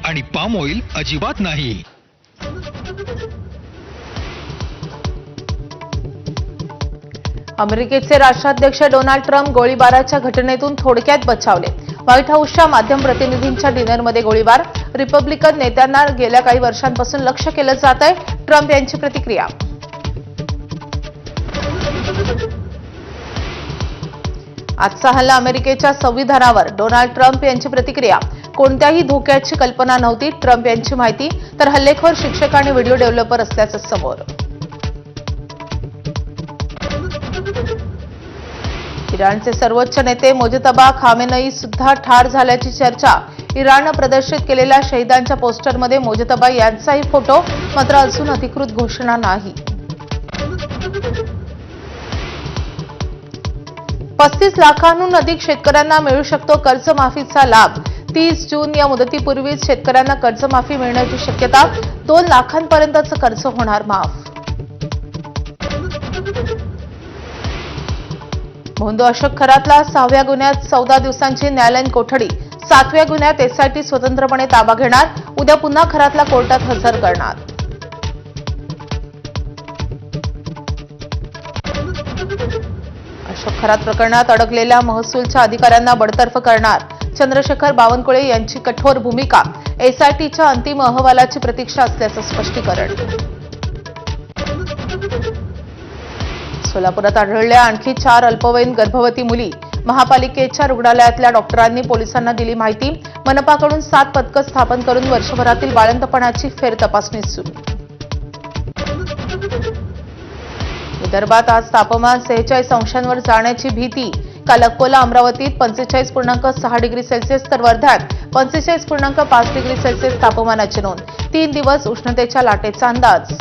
आणि palm oil अजिबात नाही. अमेरिकेचे राष्ट्राध्यक्ष डोनाल्ड ट्रम्प गोळीबाराच्या घटनेतून थोडक्यात बचावले. व्हाईट हाऊसच्या माध्यम प्रतिनिधींच्या डिनरमध्ये गोळीबार. रिपब्लिकन नेत्यांना गेल्या काही वर्षांपासून लक्ष्य केलं जात आहे. ट्रम्प यांची प्रतिक्रिया. आजचा हल्ला अमेरिकेच्या संविधानावर. डोनाल्ड ट्रम्प यांची प्रतिक्रिया. कोणत्याही धोक्याची कल्पना नव्हती. ट्रम्प यांची माहिती. तर हल्लेखोर शिक्षक आणि व्हिडिओ डेव्हलपर असल्याचं समोर. इराणचे सर्वोच्च नेते मोजतबा खामेनेई सुद्धा ठार झाल्याची चर्चा. इराणनं प्रदर्शित केलेल्या शहीदांच्या पोस्टरमध्ये मोजतबा यांचाही फोटो, मात्र अजून अधिकृत घोषणा नाही. 35 लाखांहून अधिक शेतकऱ्यांना मिळू शकतो कर्जमाफीचा लाभ. 30 जून या मुदतीपूर्वीच शेतकऱ्यांना कर्जमाफी मिळण्याची शक्यता. 2 लाखांपर्यंतचं कर्ज होणार माफ. भोंदू अशोक खरातला 6व्या गुन्ह्यात 14 दिवसांची न्यायालयीन कोठडी. 7व्या गुन्ह्यात एसआयटी स्वतंत्रपणे ताबा घेणार. उद्या पुन्हा खरातला कोर्टात हजर करणार. अशोक खरात प्रकरणात अडकलेल्या महसूलच्या अधिकाऱ्यांना बडतर्फ करणार. चंद्रशेखर बावनकुळे यांची कठोर भूमिका. एसआयटीच्या अंतिम अहवालाची प्रतीक्षा असल्याचं स्पष्टीकरण. सोलापुरात आढळल्या आणखी 4 अल्पवयीन गर्भवती मुली. महापालिकेच्या रुग्णालयातल्या डॉक्टरांनी पोलिसांना दिली माहिती. मनपाकडून 7 पथकं स्थापन करून वर्षभरातील बाळंतपणाची फेर तपासणी सुरू. विदर्भात आज तापमान 46 अंशांवर जाण्याची भीती. काल अकोला अमरावतीत 45.6 डिग्री सेल्सिअस तर वर्ध्यात 45.5 डिग्री सेल्सिअस तापमानाची नोंद. 3 दिवस उष्णतेच्या लाटेचा अंदाज.